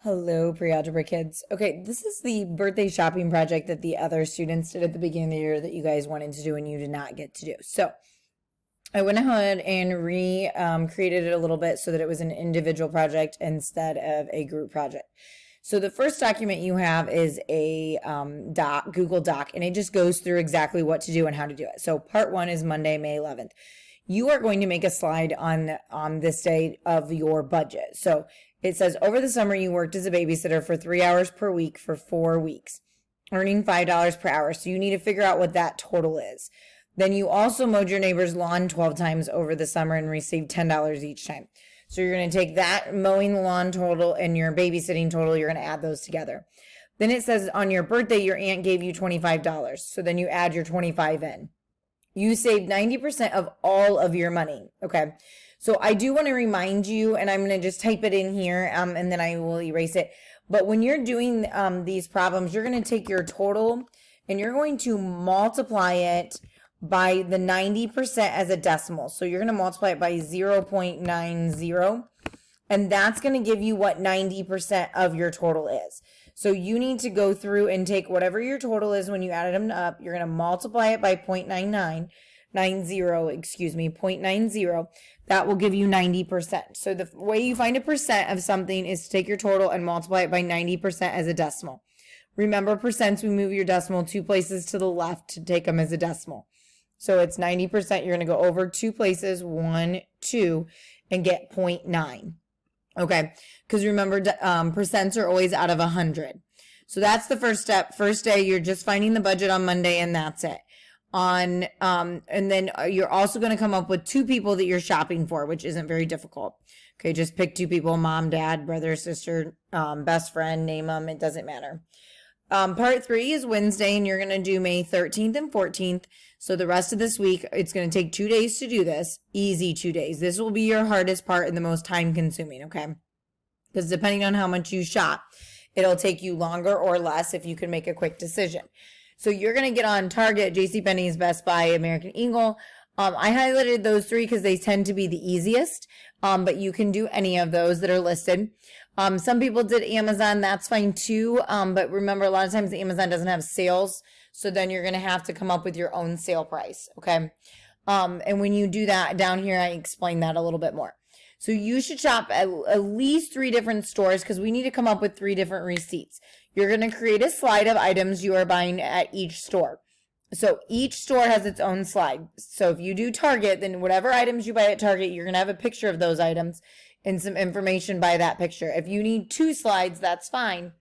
Hello, pre-algebra kids. Okay, this is the birthday shopping project that the other students did at the beginning of the year that you guys wanted to do and you did not get to do. So I went ahead and created it a little bit so that it was an individual project instead of a group project. So the first document you have is a Google Doc, and it just goes through exactly what to do and how to do it. So part 1 is Monday, May 11th. You are going to make a slide on this day of your budget. So it says, over the summer, you worked as a babysitter for 3 hours per week for 4 weeks, earning $5 per hour. So you need to figure out what that total is. Then you also mowed your neighbor's lawn 12 times over the summer and received $10 each time. So you're going to take that mowing the lawn total and your babysitting total, you're going to add those together. Then it says on your birthday, your aunt gave you $25. So then you add your 25 in. You saved 90% of all of your money. Okay. So I do want to remind you, and I'm going to just type it in here, and then I will erase it. But when you're doing these problems, you're going to take your total and you're going to multiply it by the 90% as a decimal. So you're going to multiply it by 0.90, and that's going to give you what 90% of your total is. So you need to go through and take whatever your total is when you added them up. You're going to multiply it by 0.90. That will give you 90%. So the way you find a percent of something is to take your total and multiply it by 90% as a decimal. Remember, percents, we move your decimal 2 places to the left to take them as a decimal. So it's 90%. You're going to go over 2 places, 1, 2, and get 0.9. Okay, because remember, percents are always out of 100. So that's the first step. First day, you're just finding the budget on Monday, and that's it. And then you're also going to come up with 2 people that you're shopping for, which isn't very difficult. Okay, just pick 2 people: mom, dad, brother, sister, best friend, name them. It doesn't matter. Part 3 is Wednesday, and you're going to do May 13th and 14th. So the rest of this week, it's going to take 2 days to do this. Easy 2 days. This will be your hardest part and the most time consuming, okay? Because depending on how much you shop, it'll take you longer or less if you can make a quick decision. So you're going to get on Target, JCPenney's, Best Buy, American Eagle. I highlighted those 3 because they tend to be the easiest, but you can do any of those that are listed. Some people did Amazon. That's fine too, but remember, a lot of times Amazon doesn't have sales, so then you're going to have to come up with your own sale price, okay? And when you do that, down here I explain that a little bit more. So you should shop at least 3 different stores because we need to come up with 3 different receipts. You're going to create a slide of items you are buying at each store. So each store has its own slide. So if you do Target, then whatever items you buy at Target, you're going to have a picture of those items and some information by that picture. If you need 2 slides, that's fine.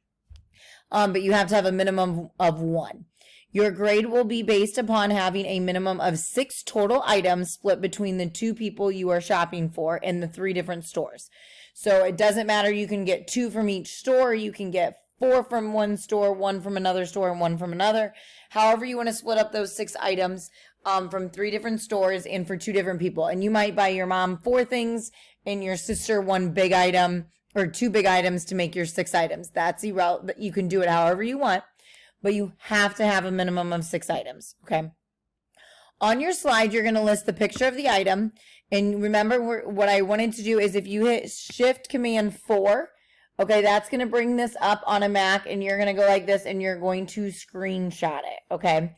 But you have to have a minimum of 1. Your grade will be based upon having a minimum of 6 total items split between the 2 people you are shopping for in the 3 different stores. So it doesn't matter. You can get 2 from each store. You can get 4 from one store, 1 from another store, and 1 from another. However you want to split up those 6 items from 3 different stores and for 2 different people. And you might buy your mom 4 things and your sister 1 big item or 2 big items to make your 6 items. That's irrelevant. You can do it however you want, but you have to have a minimum of 6 items, okay? On your slide, you're going to list the picture of the item. And remember, what I wanted to do is if you hit Shift-Command-4, okay, that's going to bring this up on a Mac, and you're going to go like this, and you're going to screenshot it, okay?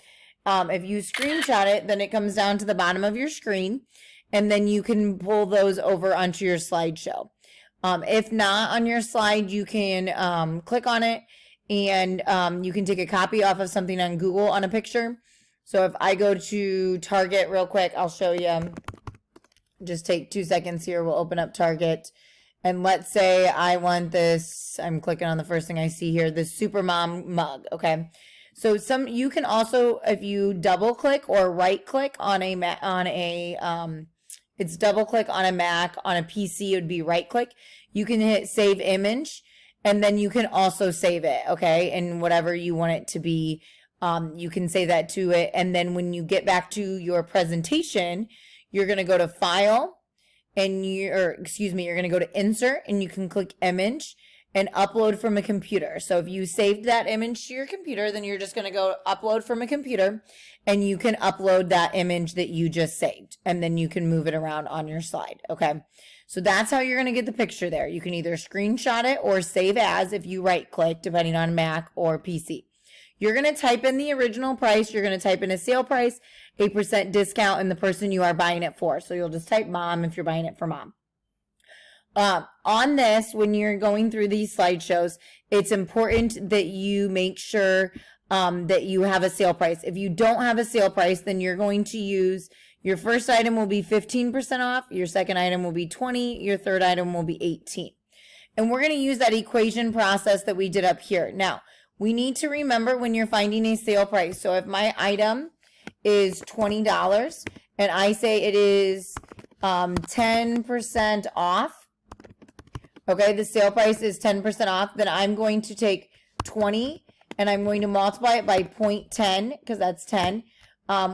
If you screenshot it, then it comes down to the bottom of your screen, and then you can pull those over onto your slideshow. If not on your slide, you can click on it, and you can take a copy off of something on Google on a picture. So if I go to Target real quick, I'll show you. Just take 2 seconds here. We'll open up Target. And let's say I want this. I'm clicking on the first thing I see here, this Supermom mug, okay? So you can also, if you double click or right click on it's double click on a Mac. On a PC, it would be right click. You can hit save image, and then you can also save it, okay? And whatever you want it to be, you can save that to it. And then when you get back to your presentation, you're going to go to File, and you're going to go to Insert, and you can click Image and Upload from a computer. So if you saved that image to your computer, then you're just going to go Upload from a computer, and you can upload that image that you just saved, and then you can move it around on your slide, okay? So that's how you're going to get the picture there. You can either screenshot it or save as if you right click, depending on Mac or PC. You're going to type in the original price. You're going to type in a sale price, a % discount, and the person you are buying it for. So you'll just type mom if you're buying it for mom. On this, when you're going through these slideshows, it's important that you make sure that you have a sale price. If you don't have a sale price, then you're going to use, your first item will be 15% off, your second item will be 20, your third item will be 18. And we're going to use that equation process that we did up here. Now, we need to remember when you're finding a sale price. So if my item is $20 and I say it is 10% off, okay, the sale price is 10% off, then I'm going to take 20 and I'm going to multiply it by 0.10 because that's 10,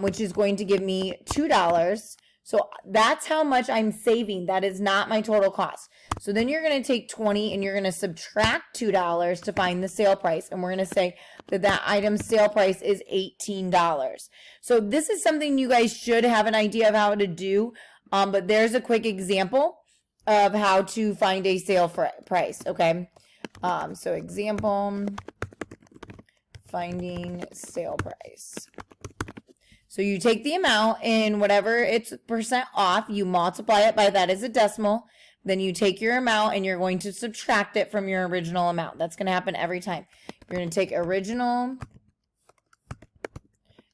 which is going to give me $2. So that's how much I'm saving. That is not my total cost. So then you're going to take 20 and you're going to subtract $2 to find the sale price. And we're going to say that that item's sale price is $18. So this is something you guys should have an idea of how to do. But there's a quick example of how to find a sale price, okay? So example, finding sale price. So you take the amount and whatever it's % off, you multiply it by that as a decimal, then you take your amount and you're going to subtract it from your original amount. That's going to happen every time. You're going to take original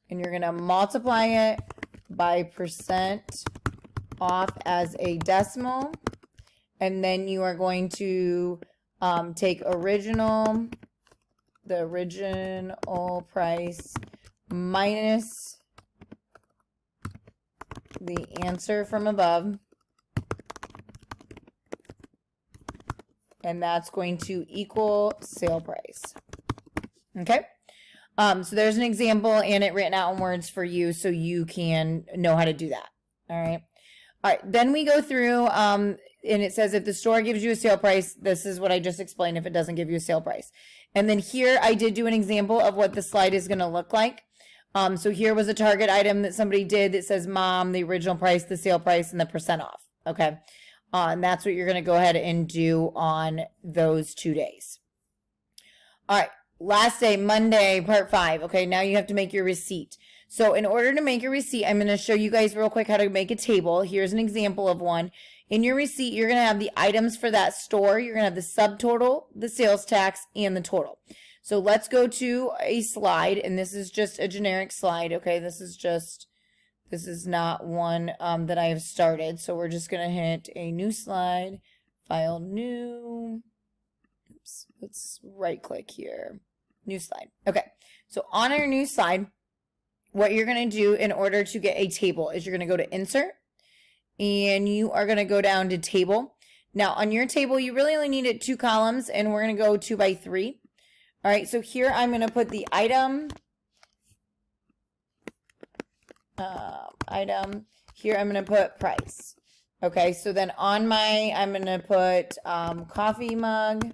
and you're going to multiply it by % off as a decimal. And then you are going to take the original price minus the answer from above. And that's going to equal sale price. Okay? So there's an example and it written out in words for you so you can know how to do that. All right? All right, then we go through, and it says if the store gives you a sale price, this is what I just explained if it doesn't give you a sale price. And then here I did do an example of what the slide is going to look like. So here was a target item that somebody did that says mom, the original price, the sale price, and the % off. Okay, and that's what you're going to go ahead and do on those 2 days. All right, last day, Monday, part 5. Okay, now you have to make your receipt. So in order to make a receipt, I'm going to show you guys real quick how to make a table. Here's an example of one. In your receipt, you're going to have the items for that store. You're going to have the subtotal, the sales tax, and the total. So let's go to a slide, and this is just a generic slide, okay? This is not one that I have started. So we're just going to hit a new slide, file new. Oops, let's right click here, new slide. Okay, so on our new slide, what you're going to do in order to get a table is you're going to go to insert and you are going to go down to table. Now on your table, you really only need it 2 columns and we're going to go 2 by 3. All right, so here I'm going to put the item. Here I'm going to put price. Okay, so then on my, I'm going to put coffee mug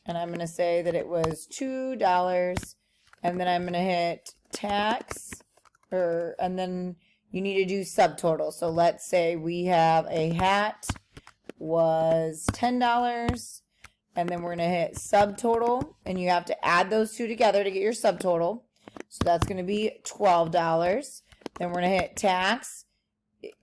and I'm going to say that it was $2 and then I'm going to hit tax, and then you need to do subtotal. So let's say we have a hat was $10, and then we're going to hit subtotal, and you have to add those two together to get your subtotal. So that's going to be $12. Then we're going to hit tax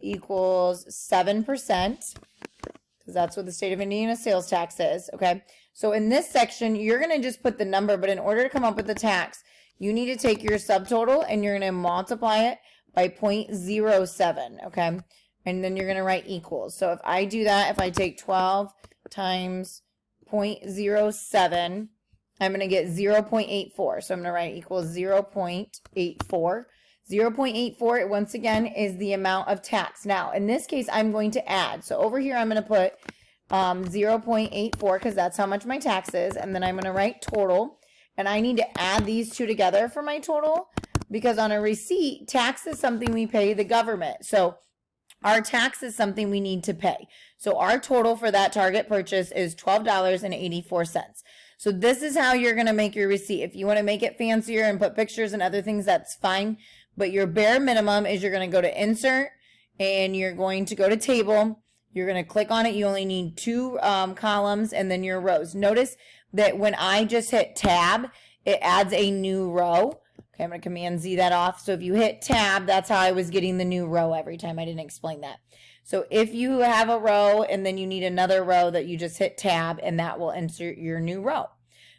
equals 7%, because that's what the state of Indiana sales tax is. Okay, so in this section, you're going to just put the number, but in order to come up with the tax, you need to take your subtotal and you're going to multiply it by 0.07, okay? And then you're going to write equals. So if I do that, if I take 12 times 0.07, I'm going to get 0.84. So I'm going to write equals 0.84. 0.84, once again, is the amount of tax. Now, in this case, I'm going to add. So over here, I'm going to put 0.84 because that's how much my tax is. And then I'm going to write total. And I need to add these two together for my total because on a receipt, tax is something we pay the government. So our tax is something we need to pay. So our total for that Target purchase is $12.84. So this is how you're going to make your receipt. If you want to make it fancier and put pictures and other things, that's fine. But your bare minimum is you're going to go to insert and you're going to go to table. You're going to click on it. You only need 2 columns and then your rows. Notice that when I just hit tab, it adds a new row. Okay, I'm going to Command Z that off. So if you hit tab, that's how I was getting the new row every time. I didn't explain that. So if you have a row and then you need another row, that you just hit tab and that will insert your new row.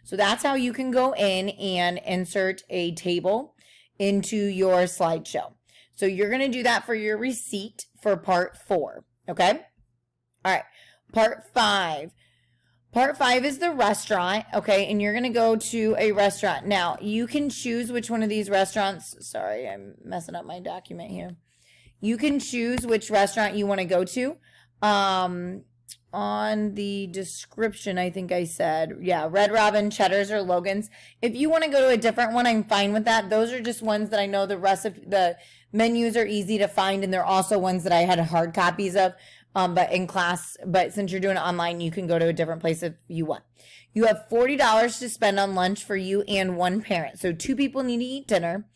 So that's how you can go in and insert a table into your slideshow. So you're going to do that for your receipt for part 4. Okay. All right. Part 5. Part 5 is the restaurant. Okay. And you're going to go to a restaurant. Now you can choose which one of these restaurants. Sorry, I'm messing up my document here. You can choose which restaurant you want to go to. On the description, I think I said, yeah, Red Robin, Cheddar's, or Logan's. If you want to go to a different one, I'm fine with that. Those are just ones that I know the menus are easy to find, and they're also ones that I had hard copies of. But in class, but since you're doing it online, you can go to a different place if you want. You have $40 to spend on lunch for you and 1 parent. So 2 people need to eat dinner.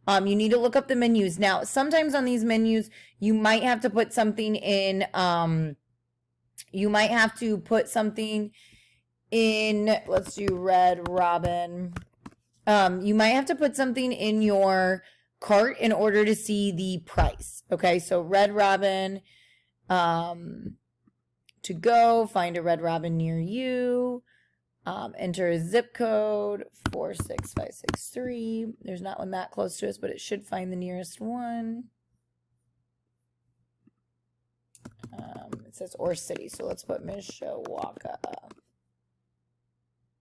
You need to look up the menus. Now, sometimes on these menus, you might have to put something in, let's do Red Robin. You might have to put something in your cart in order to see the price. Okay, so Red Robin, to go, find a Red Robin near you, enter a zip code, 46563. There's not one that close to us, but it should find the nearest one. It says or city, so let's put Mishawaka.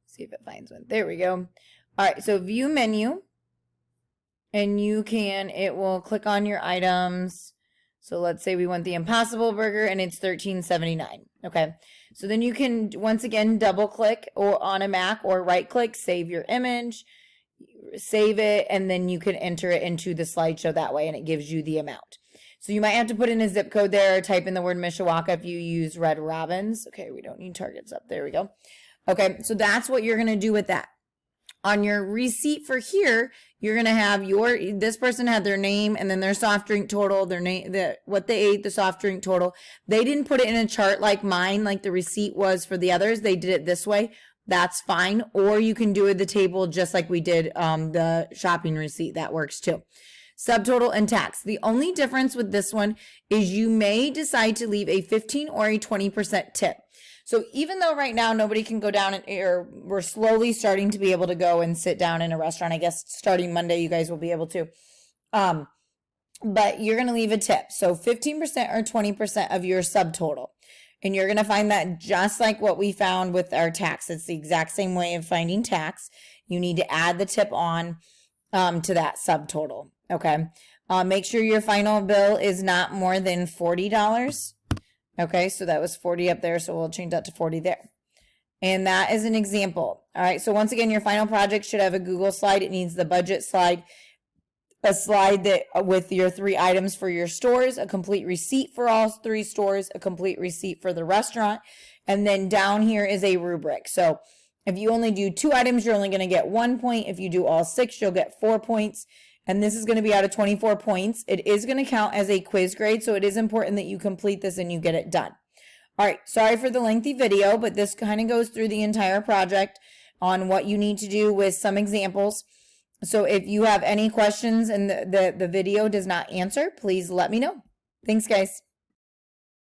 See if it finds one. There we go. All right, so view menu, and it will click on your items. So let's say we want the Impossible Burger, and it's $13.79. Okay, so then you can once again double click or on a Mac or right click, save your image, save it, and then you can enter it into the slideshow that way, and it gives you the amount. So you might have to put in a zip code there, or type in the word Mishawaka if you use Red Robins. Okay, we don't need targets up. There we go. Okay, so that's what you're going to do with that. On your receipt for here, you're going to have this person had their name and then their soft drink total, their name, what they ate, the soft drink total. They didn't put it in a chart like mine, like the receipt was for the others. They did it this way. That's fine. Or you can do it the table just like we did the shopping receipt. That works too. Subtotal and tax. The only difference with this one is you may decide to leave a 15 or a 20% tip. So even though right now nobody can go down or we're slowly starting to be able to go and sit down in a restaurant, I guess starting Monday you guys will be able to. But you're going to leave a tip. So 15% or 20% of your subtotal. And you're going to find that just like what we found with our tax. It's the exact same way of finding tax. You need to add the tip on to that subtotal. Okay. Make sure your final bill is not more than $40. Okay, so that was 40 up there, so we'll change that to 40 there. And that is an example. All right, so once again, your final project should have a Google slide. It needs the budget slide, a slide that with your 3 items for your stores, a complete receipt for all 3 stores, a complete receipt for the restaurant, and then down here is a rubric. So if you only do 2 items, you're only going to get 1 point. If you do all 6, you'll get 4 points. And this is going to be out of 24 points. It is going to count as a quiz grade, so it is important that you complete this and you get it done. All right, sorry for the lengthy video, but this kind of goes through the entire project on what you need to do with some examples. So if you have any questions and the video does not answer, please let me know. Thanks, guys.